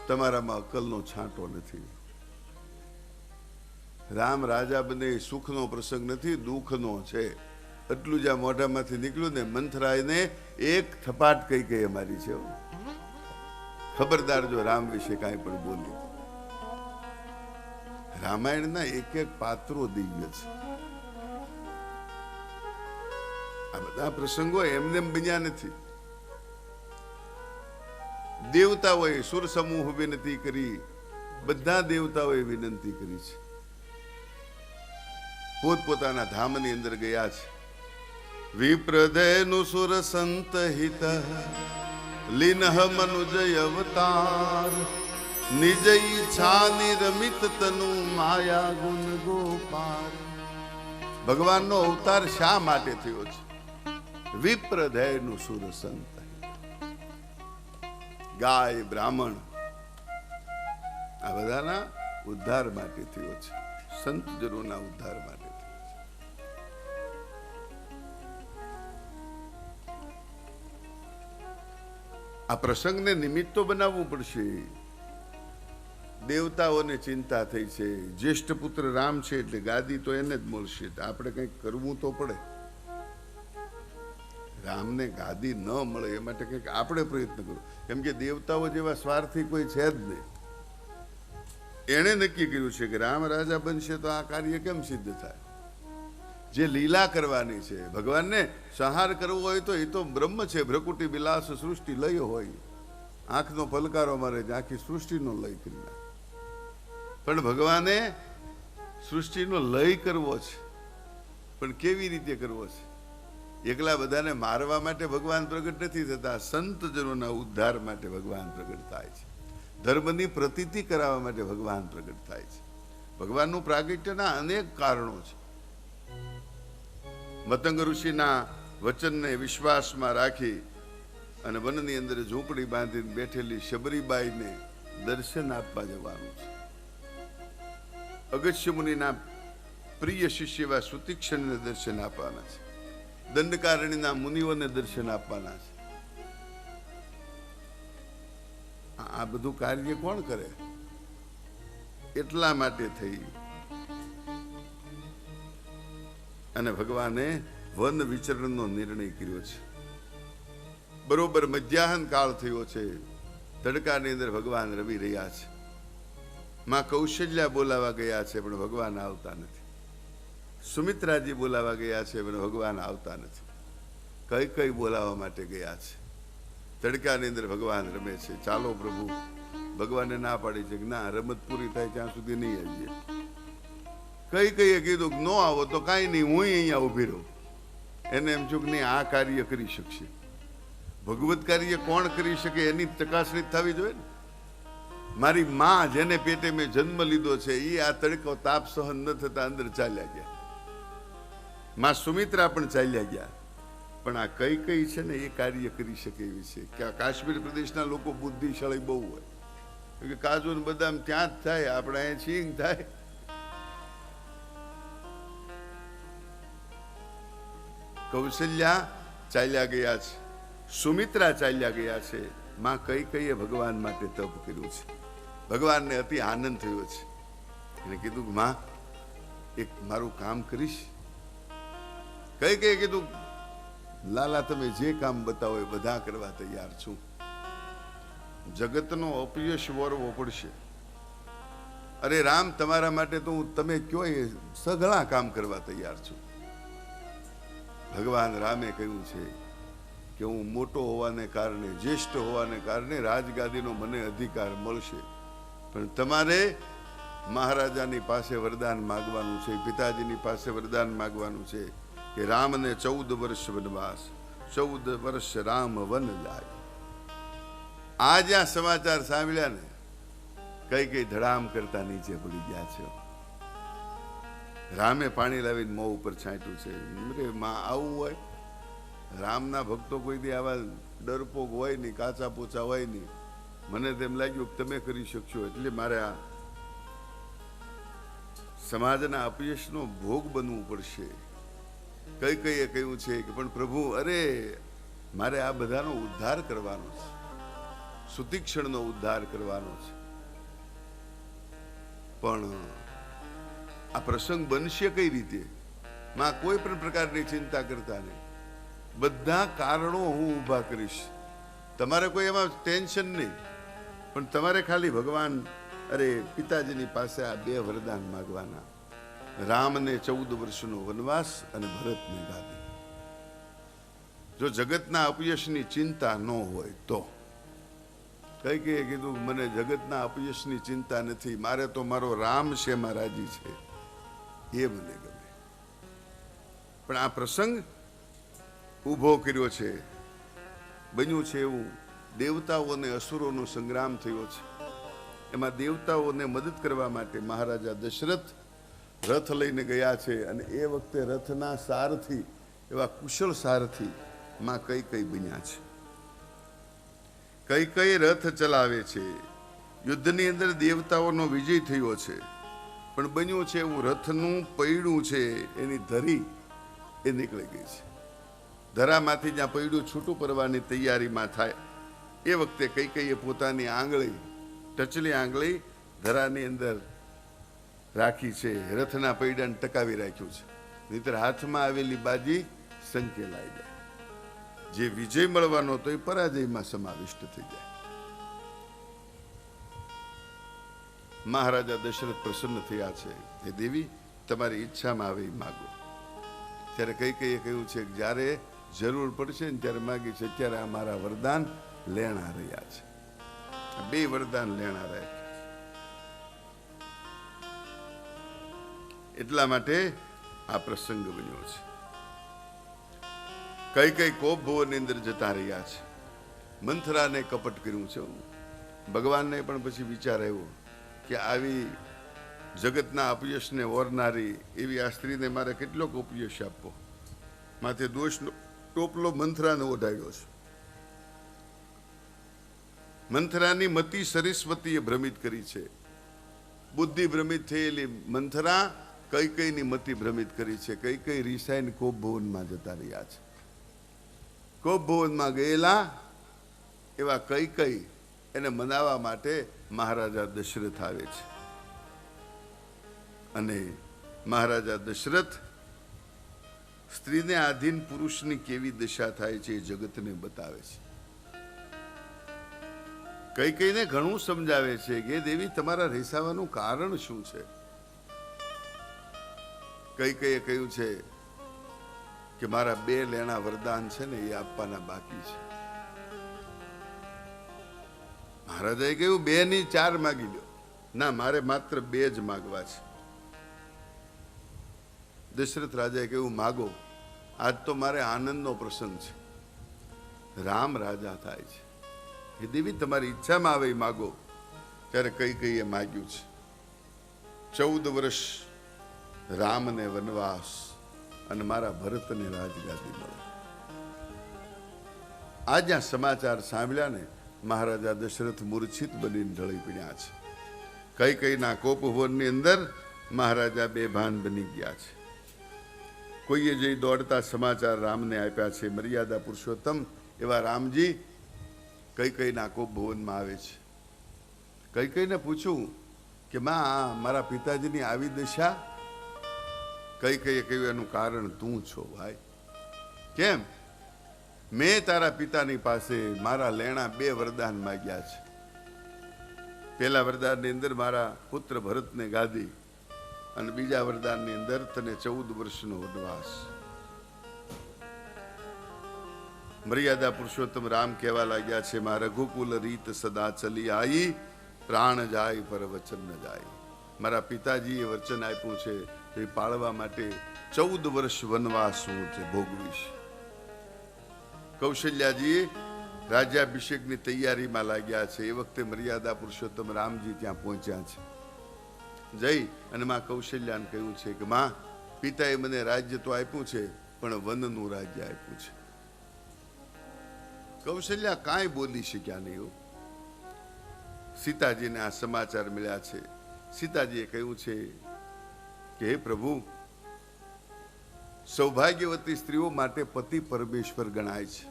Speaker 1: તમારામાં અક્કલનો છાંટો નથી. રામ રાજા બને સુખનો પ્રસંગ નથી, દુઃખનો છે. એટલું જ્યાં મોઢામાંથી નીકળ્યું ને, મંથરાયને એક થપાટ કૈકેયીએ મારી છે. ખબરદાર જો રામ વિશે કાંઈ પણ બોલી. રામાયણના એક એક પાત્રો દિવ્ય છે. આ બધા પ્રસંગો એમને બન્યા નથી. દેવતાઓએ સુર સમૂહ વિનંતી કરી, બધા દેવતાઓએ વિનંતી કરી છે, પોતપોતાના ધામની અંદર ગયા છે. વિપ્રધેનુ સુર સંત હિત લીનહ મનુજય અવતાર નિજ ઈચ્છા નિરમિત તનુ માયા ગુણ ગોપાલ. ભગવાનનો અવતાર શા માટે થયો છે? વિપ્રધેયનું સુર સંત, ગાય, બ્રાહ્મણ આ બધાના ઉદ્ધાર માટે થયો છે, સંતજનોના ઉદ્ધાર માટે થયો છે. આ પ્રસંગને નિમિત્ત તો બનાવવું પડશે. દેવતાઓને ચિંતા થઈ છે, જ્યેષ્ઠ પુત્ર રામ છે એટલે ગાદી તો એને જ મળશે, આપણે કંઈક કરવું તો પડે. રામને ગાદી ન મળે એ માટે કંઈક આપણે પ્રયત્ન કરવો, કેમ કે દેવતાઓ જેવા સ્વાર્થી કોઈ છે જ નહીં. એણે નક્કી કર્યું છે કે રામ રાજા બનશે તો આ કાર્ય કેમ સિદ્ધ થાય? જે લીલા કરવાની છે, ભગવાનને સંહાર કરવો હોય તો એ તો બ્રહ્મ છે, ભ્રકુટી વિલાસ સૃષ્ટિ લય હોય, આંખનો પલકારો મારે આખી સૃષ્ટિનો લય કરી નાખે. પણ ભગવાને સૃષ્ટિનો લય કરવો છે, પણ કેવી રીતે કરવો છે? એકલા બધાને મારવા માટે ભગવાન પ્રગટ નથી થતા, સંતજનોના ઉદ્ધાર માટે ભગવાન પ્રગટ થાય છે, ધર્મની પ્રતીતિ કરાવવા માટે ભગવાન પ્રગટ થાય છે. ભગવાનનું પ્રાગટ્યના અનેક કારણો છે. મતંગ ઋષિના વચનને વિશ્વાસમાં રાખી અને વનની અંદર ઝૂંપડી બાંધીને બેઠેલી શબરીબાઈને દર્શન આપવા જવાનું છે. અગસ્ત્ય મુનિના પ્રિય શિષ્ય એવા સુતીક્ષણને દર્શન આપવાના છે. દંડકારણ્યના મુનિઓને દર્શન આપવાના છે. આ બધું કાર્ય કોણ કરે? એટલા માટે થઈ અને ભગવાને વન વિચરણનો નિર્ણય કર્યો છે. બરોબર મધ્યાહન કાળ થયો છે, તડકાની અંદર ભગવાન રમી રહ્યા છે. માં કૌશલ્યા બોલાવા ગયા છે પણ ભગવાન આવતા નથી. સુમિત્રાજી બોલાવા ગયા છે પણ ભગવાન આવતા નથી. કઈ કઈ બોલાવવા માટે ગયા છે. તડકાની અંદર ભગવાન રમે છે. ચાલો પ્રભુ, ભગવાને ના પાડી છે કે ના, રમત પૂરી થાય ત્યાં સુધી નહીં આવીએ. કઈ કઈએ કીધું કે ન આવો તો કાંઈ નહીં, હું અહીંયા ઊભી રહું. એને એમ છું કે નહીં, આ કાર્ય કરી શકશે. ભગવત કાર્ય કોણ કરી શકે એની ચકાસણી થવી જોઈએ ને. મારી માં જેને પેટે મેં જન્મ લીધો છે એ આ તડકો તાપ સહન ન થતા અંદર ચાલ્યા ગયા. માં સુમિત્રા પણ ચાલ્યા ગયા. પણ આ કઈ કઈ છે ને એ કાર્ય કરી શકે એવી છે કે આ કાશ્મીર પ્રદેશના લોકો બુદ્ધિશાળી બહુ હોય. કે કાજુ ને બદામ ત્યાં જ થાય, આપણે અહીંયા છીંગ થાય. કૌશલ્યા ચાલ્યા ગયા છે, સુમિત્રા ચાલ્યા ગયા છે. માં કઈ કઈએ ભગવાન માટે તપ કર્યું છે. ભગવાનને અતિ આનંદ થયો છે. એને કીધું કે માં એક મારું કામ કરીશ. કઈ કઈએ કીધું લાલા તમે જે કામ બતાવો એ બધા કરવા તૈયાર છું. જગતનો અપયશ વરવો પડશે. અરે રામ, તમારા માટે તો હું તમે કયો એ સઘળા કામ કરવા તૈયાર છું. ભગવાન રામે કહ્યું છે કે હું મોટો હોવાને કારણે, જ્યેષ્ઠ હોવાને કારણે રાજગાદીનો મને અધિકાર મળશે, પણ તમારે મહારાજાની પાસે વરદાન માગવાનું છે, પિતાજીની પાસે વરદાન માગવાનું છે કે રામને 14 વર્ષ વનવાસ, 14 વર્ષ રામ વન જાય. આ જ્યાં સમાચાર સાંભળ્યા ને, કઈ કઈ ધડામ કરતા નીચે પડી ગયા છે. રામે પાણી લાવીને મોં ઉપર છાંટ્યું છે. અરે માં, આવું હોય? રામના ભક્તો કોઈ દી આવા ડરપોક હોય નહીં, કાચા પોચા હોય નહીં. મને તેમ લાગ્યું કે તમે કરી શકશો, એટલે મારે આ સમાજના અપયશનો ભોગ બનવું પડશે. કઈ કઈએ કહ્યું છે કે પણ પ્રભુ, અરે મારે આ બધાનો ઉદ્ધાર કરવાનો છે, સુતીક્ષણનો ઉદ્ધાર કરવાનો છે. પણ આ પ્રસંગ બનશે કઈ રીતે? માં કોઈ પણ પ્રકારની ચિંતા કરતા નહીં, બધા કારણો હું ઊભા કરીશ. તમારે કોઈ એમાં ટેન્શન નહીં, પણ તમારે ખાલી ભગવાન પિતાજીની પાસે આ 2 વરદાન માગવાના. રામને 14 વર્ષનો વનવાસ અને ભરતને ગાદી. જો જગતના અપયશની ચિંતા ન હોય તો કઈ કઈએ કીધું મને જગતના અપયશની ચિંતા નથી, મારે તો મારો રામ છે, એમાં રાજી છે, એ મને ગમે. પણ આ પ્રસંગ ઊભો કર્યો છે, બન્યું છે એવું. દેવતાઓ અને અસુરોનો સંગ્રામ થયો છે. એમાં દેવતાઓને મદદ કરવા માટે મહારાજા દશરથ રથ લઈને ગયા છે અને એ વખતે રથના સારથી એવા કુશળ સારથી માં કઈ બન્યા છે. કઈ રથ ચલાવે છે. યુદ્ધની અંદર દેવતાઓનો વિજય થયો છે, પણ બન્યું છે એવું રથનું પૈડું છે એની ધરી એ નીકળી ગઈ છે. ધરામાંથી જ્યાં પૈડું છૂટું પડવાની તૈયારીમાં થાય એ વખતે કઈ પોતાની આંગળી, ટચલી આંગળી ધરાની અંદર રાખી છે, રથના પૈડાને ટકાવી રાખ્યું છે. નહીતર હાથમાં આવેલી બાજી સંકેલાઈ જાય. જે વિજય મળવાનો તો એ પરાજયમાં સમાવિષ્ટ થઈ જાય. મહારાજા દશરથ પ્રસન્ન થયા છે. હે દેવી, તમારી ઈચ્છામાં આવે માગો. ત્યારે કઈ કહ્યું છે કે જ્યારે જરૂર પડશે ને ત્યારે માગી છે. ત્યારે અમારા વરદાન લેણા રહ્યા છે. 2 વરદાન લેણા રહ્યા. એટલા માટે આ પ્રસંગ બન્યો છે. કઈ કોપ ભુવનની અંદર જતા રહ્યા છે. મંથરાને કપટ કર્યું છે. ભગવાનને પણ પછી વિચાર આવ્યો કે આવી જગતના અપયશને ઓરનારી એવી આ સ્ત્રીને મારે કેટલોક અપયશ આપવો. માથે દોષનો ટોપલો મંથરાને ઓઢાડ્યો છે. મંથરાની મતિ સરસ્વતીએ ભ્રમિત કરી છે. બુદ્ધિ ભ્રમિત થયેલી મંથરા કઈની મતિ ભ્રમિત કરી છે. કઈ રીસાઈને કોપ ભુવનમાં જતા રહ્યા છે. કોપ ભુવનમાં ગયેલા એવા કઈ એને મનાવવા માટે મહારાજા દશરથ આવે છે. અને મહારાજા દશરથ સ્ત્રીને આધીન પુરુષની કેવી દશા થાય છે એ જગતને બતાવે છે. કઈને ઘણું સમજાવે છે કે દેવી, તમારા રેસાવાનું કારણ શું છે? કઈએ કહ્યું છે કે મારા 2 લેણા વરદાન છે ને એ આપવાના બાકી છે. મહારાજાએ કહ્યું 2 ની 4 માગી લો. ના, મારે માત્ર 2 જ માગવા છે. દશરથ રાજાએ કહ્યું માગો. આજ તો મારે આનંદનો પ્રસંગ છે. રામ રાજા થાય છે. એ દેવી, તમારી ઈચ્છામાં આવે માગો. ત્યારે કઈએ માગ્યું છે 14 વર્ષ રામને વનવાસ અને મારા ભરતને રાજગાદી મળે. આ જ્યાં સમાચાર સાંભળ્યા ને મહારાજા દશરથ મૂર્છિત બનીને ઢળી પડ્યા છે. કઈના કોપભવનની અંદર મહારાજા બેભાન બની ગયા છે. કોઈએ જઈ દોડતા સમાચાર રામને આપ્યા છે. મર્યાદા પુરુષોત્તમ એવા રામજી કઈના કોપભવનમાં આવે છે. કઈને પૂછ્યું કે માં, મારા પિતાજીની આવી દશા? કઈએ કહ્યું એનું કારણ તું છો ભાઈ. કેમ? મેં તારા પિતાની પાસે મારા લેણા 2 વરદાન માગ્યા છે. પહેલા વરદાનની અંદર મારા પુત્ર ભરતને ગાદી અને બીજા વરદાનની અંદર તને 14 વર્ષનો વનવાસ. મર્યાદા પુરુષોત્તમ રામ કહેવા લાગ્યા છે, મા રઘુકુલ રીત સદા ચલી આઈ, પ્રાણ જાય પર વચન ન જાય. મારા પિતાજીએ વચન આપ્યું છે એ પાળવા માટે 14 વર્ષ વનવાસ હું ભોગવીશ. કૌશલ્યાજી રાજ્યાભિષેકની તૈયારીમાં લાગ્યા છે. એ વખતે મર્યાદા પુરુષોત્તમ રામજી ત્યાં પહોંચ્યા છે. જઈ અને માં કૌશલ્યાને કહ્યું છે કે માં, પિતાએ મને રાજ્ય તો આપ્યું છે પણ વનનું રાજ્ય આપ્યું છે. કૌશલ્યા કાંઈ બોલી શક્યા નહીં. સીતાજીને આ સમાચાર મળ્યા છે. સીતાજીએ કહ્યું છે કે હે પ્રભુ, સૌભાગ્યવતી સ્ત્રીઓ માટે પતિ પરમેશ્વર ગણાય છે.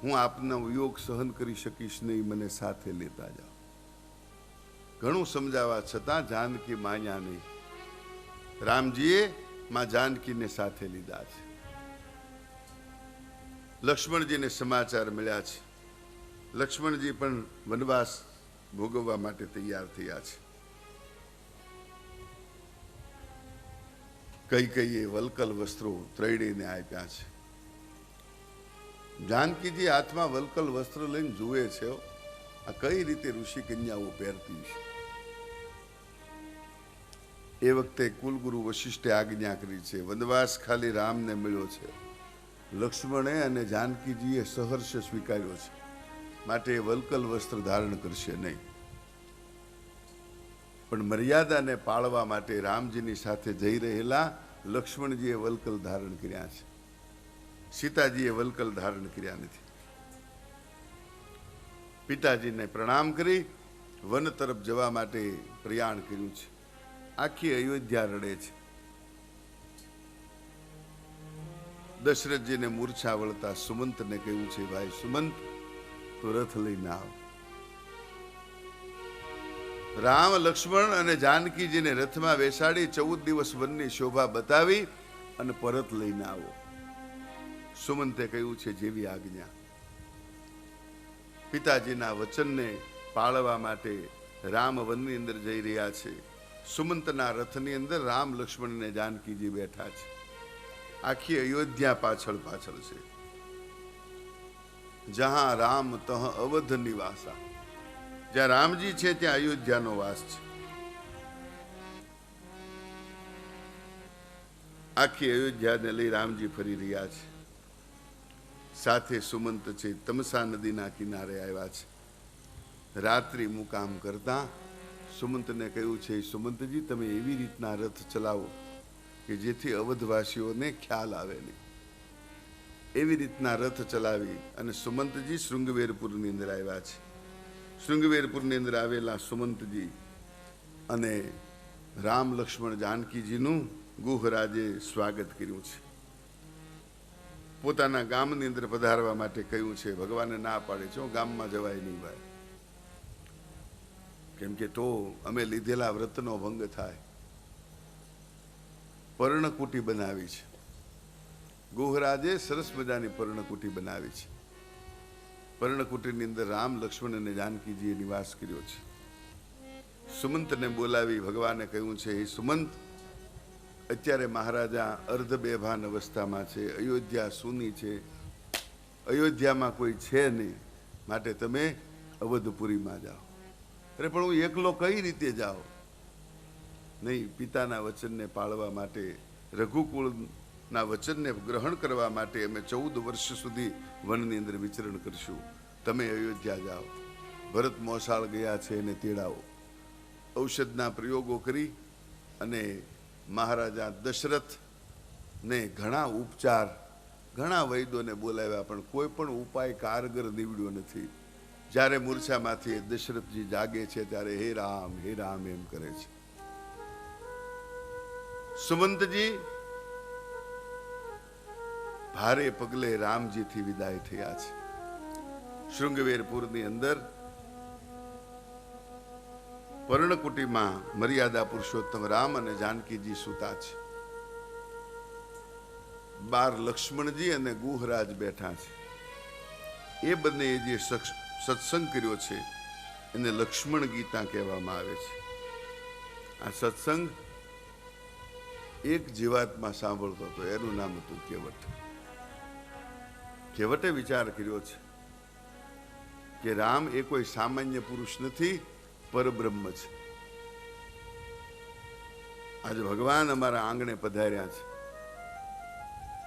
Speaker 1: હું આપનો વિયોગ સહન કરી શકીશ નહીં, મને સાથે લેતા જાઓ. ઘણું સમજાવવા છતાં જાનકી માન્યા નહીં. રામજીએ માં જાનકીને સાથે લીધા છે. લક્ષ્મણજીને સમાચાર મળ્યા છે. લક્ષ્મણજી પણ વનવાસ ભોગવવા માટે તૈયાર થયા છે. કઈએ વલકલ વસ્ત્રો ત્રૈડીને આપ્યા છે. જાનકીજી હાથમાં વલકલ વસ્ત્ર લઈને જુએ છે આ કઈ રીતે ઋષિ કન્યાઓ પહેરતી છે. એ વખતે કુલગુરુ વશિષ્ઠે આજ્ઞા કરી છે, વનવાસ ખાલી રામને મળ્યો છે, લક્ષ્મણે અને જાનકીજીએ સહર્ષ સ્વીકાર્યો છે, માટે વલકલ વસ્ત્ર ધારણ કરશે નહીં. પણ મર્યાદાને પાળવા માટે રામજીની સાથે જઈ રહેલા લક્ષ્મણજીએ વલ્કલ ધારણ કર્યા છે, સીતાજીએ વલ્કલ ધારણ કર્યા નથી. પિતાજીને પ્રણામ કરી વન તરફ જવા માટે પ્રયાણ કર્યું છે. આખી અયોધ્યા રડે છે. દશરથજીને મૂર્છા વળતા સુમંતને કહ્યું છે, ભાઈ સુમંત, તું રથ લઈને આવ. રામ, લક્ષ્મણ અને જાનકીજીને રથમાં બેસાડી 14 દિવસ વનની શોભા બતાવી અને પરત લઈને આવો. સુમંતે કહ્યું છે, જેવી આજ્ઞા. પિતાજીના વચનને પાળવા માટે રામ વનની અંદર જઈ રહ્યા છે. સુમંતના રથની અંદર રામ, લક્ષ્મણ અને જાનકીજી બેઠા છે. આખી અયોધ્યા પાછળ પાછળ છે. જહાં રામ તહ અવધ નિવાસા, જ્યાં રામજી છે ત્યાં અયોધ્યાનો વાસ છે. આખી અયોધ્યાને લઈ રામજી ફરી રહ્યા છે. સાથે સુમંત છે, તમસા નદીના કિનારે આવ્યા છે. રાત્રિ મુકામ કરતા સુમંતને કહ્યું છે, સુમંતજી, તમે એવી રીતના રથ ચલાવો કે જેથી અવધવાસીઓને ખ્યાલ આવે નહીં. એવી રીતના રથ ચલાવી અને સુમંતજી શૃંગવેરપુરની અંદર આવ્યા છે. શૃંગવેરપુરની અંદર આવેલા સુમંતજી અને રામ, લક્ષ્મણ, જાનકીજીનું ગુહરાજે સ્વાગત કર્યું છે. પોતાના ગામની અંદર પધારવા માટે કહ્યું છે. ભગવાને ના પાડે છે, ગામમાં જવાય નહીં ભાઈ, કેમ કે તો અમે લીધેલા વ્રતનો ભંગ થાય. પર્ણકુટી બનાવી છે. ગુહરાજે સરસ મજાની પર્ણકુટી બનાવી છે. પર્ણકુટીની અંદર રામ, લક્ષ્મણ અને જાનકીજીએ નિવાસ કર્યો છે. સુમંતને બોલાવી ભગવાને કહ્યું છે, હે સુમંત, અત્યારે મહારાજા અર્ધ બેભાન અવસ્થામાં છે. અયોધ્યા સૂની છે, અયોધ્યામાં કોઈ છે નહીં, માટે તમે અવધપુરીમાં જાઓ. અરે પણ હું એકલો કઈ રીતે જાઉં? નહીં, પિતાના વચનને પાળવા માટે, રઘુકુળના વચનને ગ્રહણ કરવા માટે અમે 14 વર્ષ સુધી વનની અંદર વિચરણ કરશું. તમે અયોધ્યા જાઓ. ભરત મોસાળ ગયા છે એને તેડાવો. ઔષધના પ્રયોગો કરી અને મહારાજા દશરથને ઘણા ઉપચાર, ઘણા વૈદ્યોને બોલાવ્યા, પણ કોઈ પણ ઉપાય કારગર નીવડ્યો નથી. જ્યારે મૂર્છામાંથી દશરથજી જાગે છે ત્યારે હે રામ એમ કરે છે. સુમંતજી ભારે પગલે રામજીથી વિદાય થયા છે. શૃંગવેરપુરની અંદર પર્ણકુટીમાં મર્યાદા પુરુષોત્તમ રામ અને જાનકીજી સૂતા છે. 12 લક્ષ્મણજી અને ગુહરાજ બેઠા છે. એ બંને જે સત્સંગ કર્યો છે એને લક્ષ્મણ ગીતા કહેવામાં આવે છે. આ સત્સંગ એક જીવાત્મા સાંભળતો હતો, એનું નામ હતું કેવટ. કેવટે વિચાર કર્યો છે કે રામ એ કોઈ સામાન્ય પુરુષ નથી, પરબ્રહ્મ છે. આજે ભગવાન અમારા આંગણે પધાર્યા છે.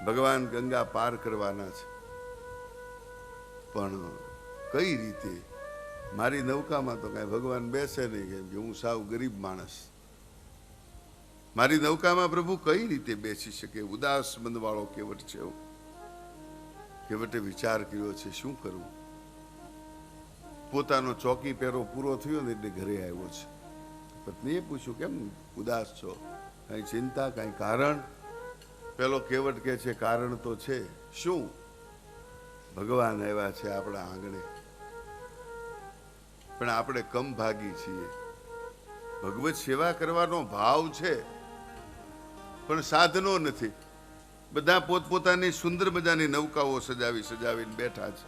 Speaker 1: ભગવાન ગંગા પાર કરવાના છે, પણ કઈ રીતે? મારી નૌકામાં તો કાંઈ ભગવાન બેસે નહીં, કેમ કે હું સાવ ગરીબ માણસ. મારી નૌકામાં પ્રભુ કઈ રીતે બેસી શકે? ઉદાસ મનવાળો કેવટ છે. કેવટે વિચાર કર્યો છે, શું કરવું? પોતાનો ચોકી પહેરો પૂરો થયો ને એટલે ઘરે આવ્યો છે. પત્નીએ પૂછ્યું, કેમ ઉદાસ છો? કઈ ચિંતા, કઈ કારણ? પેલો કેવટ કહે છે, કારણ તો છે. શું? ભગવાન આવ્યા છે આપણા આંગણે, પણ આપણે કમ ભાગી છીએ. ભગવત સેવા કરવાનો ભાવ છે, પણ સાધનો નથી. બધા પોતપોતાની સુંદર મજાની નૌકાઓ સજાવીને બેઠા છે.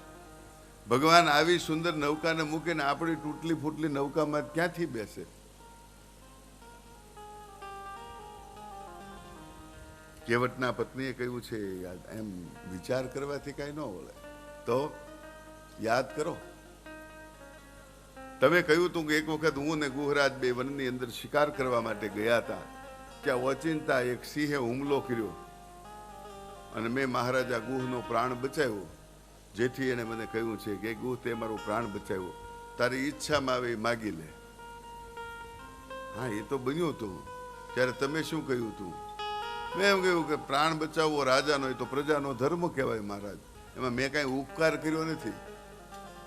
Speaker 1: ભગવાન આવી સુંદર નૌકાને મૂકીને આપણી તૂટલી ફૂટલી નૌકામાં ક્યાંથી બેસે? કેવટના પત્નીએ કહ્યું છે, એમ વિચાર કરવાથી કાંઈ ન વળે. તો યાદ કરો, તમે કહ્યું હતું કે એક વખત હું ને ગુહરાજ બે વનની અંદર શિકાર કરવા માટે ગયા હતા. ત્યાં ઓચિંતા એક સિંહે હુમલો કર્યો અને મેં મહારાજા ગુહનો પ્રાણ બચાવ્યો. જેથી એને મને કહ્યું છે કે ગુહ, તે મારો પ્રાણ બચાવ્યો, તારી ઈચ્છામાં આવે માગી લે. હા, એ તો બન્યું હતું. ત્યારે તમે શું કહ્યું હતું? મેં એમ કહ્યું કે પ્રાણ બચાવવો રાજાનો હોય તો પ્રજાનો ધર્મ કહેવાય મહારાજ. એમાં મેં કાંઈ ઉપકાર કર્યો નથી.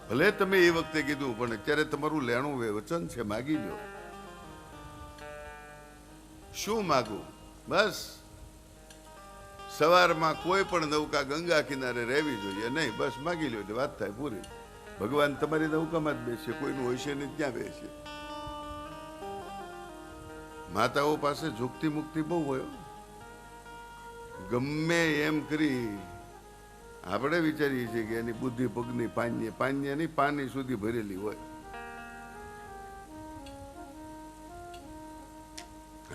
Speaker 1: ભલે તમે એ વખતે કીધું, પણ અત્યારે તમારું લેણું વચન છે, માગી લો. શું માગું? બસ સવારમાં કોઈ પણ નૌકા ગંગા કિનારે રહેવી જોઈએ નહીં, બસ માગી લો એટલે વાત થાય પૂરી. ભગવાન તમારી નૌકામાં જ બેસે, કોઈનું હોય છે ને ત્યાં બેસે. માતાઓ પાસે ઝુકતી મુક્તિ બહુ હોય. ગમે એમ કરી આપણે વિચારીએ છીએ કે એની બુદ્ધિ પગની પાન્ય પાની સુધી ભરેલી હોય.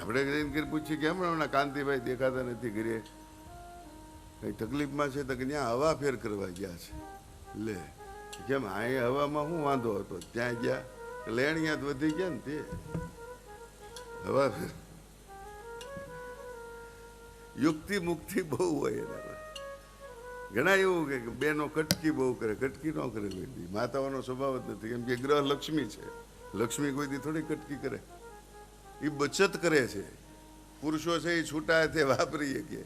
Speaker 1: આપણે જઈને પૂછીએ કે હમણાં કાંતિભાઈ દેખાતા નથી, ઘરે કઈ તકલીફમાં છે? તો કે ત્યાં હવા ફેર કરવા ગયા છે. લે કેમ? અહીં હવામાં શું વાંધો હતો? ત્યાં ગયા લેણિયાત વધી ગયા ને તે હવા ફેર. યુક્તિ મુક્તિ બહુ હોય એનામાં. ઘણા એવું કે બેનો કટકી બહુ કરે, કટકી ન કરે કોઈ દી. માતાઓનો સ્વભાવ જ નથી, કેમ કે ગ્રહ લક્ષ્મી છે. લક્ષ્મી કોઈ દી થોડી કટકી કરે, એ બચત કરે છે. પુરુષો છે એ છૂટા હાથે વાપરીએ કે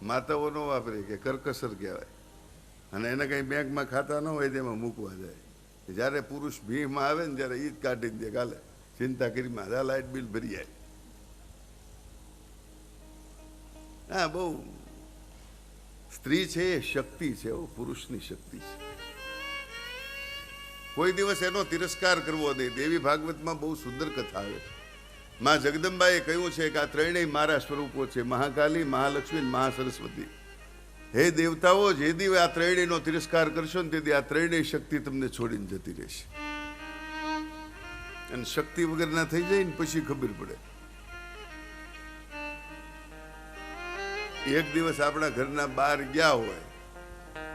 Speaker 1: માતાઓ ન વાપરીએ કે કરકસર કહેવાય. અને એને કંઈ બેંકમાં ખાતા ન હોય તેમાં મૂકવા જાય. જ્યારે પુરુષ ભીમાં આવે ને ત્યારે એ જ કાઢી દે, કાલે ચિંતા કરીમાં આ લાઇટ બિલ ભરી જાય. હા, બહુ સ્ત્રી છે એ શક્તિ છે, પુરુષની શક્તિ છે. કોઈ દિવસ એનો તિરસ્કાર કરવો નહીં. દેવી ભાગવતમાં બહુ સુંદર કથા આવે. માં જગદંબાએ કહ્યું છે કે આ ત્રણેય મારા સ્વરૂપો છે, મહાકાલી, મહાલક્ષ્મી, મહાસરસ્વતી. હે દેવતાઓ, જે દી આ ત્રણેયનો તિરસ્કાર કરશો ને તેથી આ ત્રણેય શક્તિ તમને છોડીને જતી રહેશે. અને શક્તિ વગરના થઈ જાય ને પછી ખબર પડે. એક દિવસ આપણા ઘરના બહાર ગયા હોય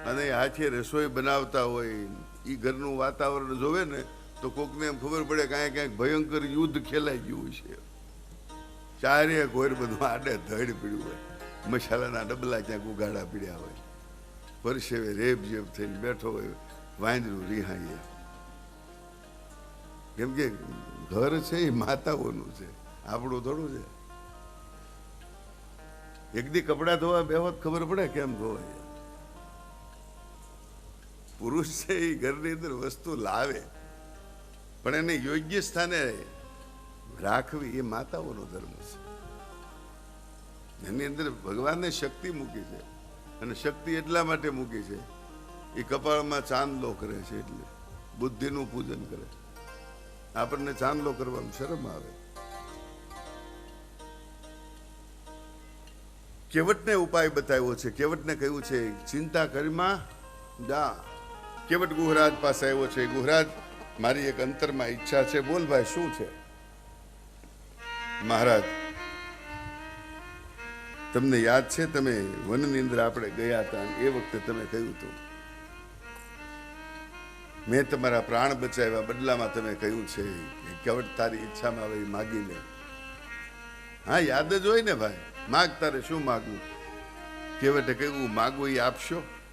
Speaker 1: અને હાથે રસોઈ બનાવતા હોય, એ ઘરનું વાતાવરણ જોવે ને તો કોકને એમ ખબર પડે કાંઈ ક્યાંક ભયંકર યુદ્ધ ખેલાઈ ગયું છે. ચારે કોર બધું આડે ધડ પીડ્યું હોય, મસાલાના ડબલા ક્યાંક ઉગાડા પીડ્યા હોય, પરસેવે રેબ જેબ થઈને બેઠો હોય, વાંદરું રિહાઈએ. કેમ કે ઘર છે એ માતાઓનું છે, આપણું થોડું છે. એક દી કપડા ધોવા બેહો ખબર પડે કેમ ધોવાય. પુરુષ છે એ ઘરની અંદર વસ્તુ લાવે, પણ એને યોગ્ય સ્થાને રાખવી એ માતાઓનો ધર્મ છે. એની અંદર ભગવાનને શક્તિ મૂકી છે. અને શક્તિ એટલા માટે મૂકી છે, એ કપાળમાં ચાંદલો કરે છે, એટલે બુદ્ધિનું પૂજન કરે. આપણને ચાંદલો કરવામાં શરમ આવે. કેવટને ઉપાય બતાવ્યો છે. કેવટને કહ્યું છે ચિંતા કરીમાં જા. કેવટ ગુહરાજ પાસે આવ્યો છે. ગુહરાજ, મારી એક અંતરમાં ઈચ્છા છે. બોલ ભાઈ, શું છે? મહારાજ, તમને યાદ છે તમે વનની અંદર આપણે ગયા હતા, એ વખતે તમે કહ્યું હતું મેં તમારા પ્રાણ બચાવ્યા, બદલામાં તમે કહ્યું છે કે કેવટ તારી ઈચ્છામાં આવે એ માગી લે. હા, યાદ જ હોય ને ભાઈ. માગ, તારે શું માગવું? કેવટે કહ્યું માગવું એ આપશો?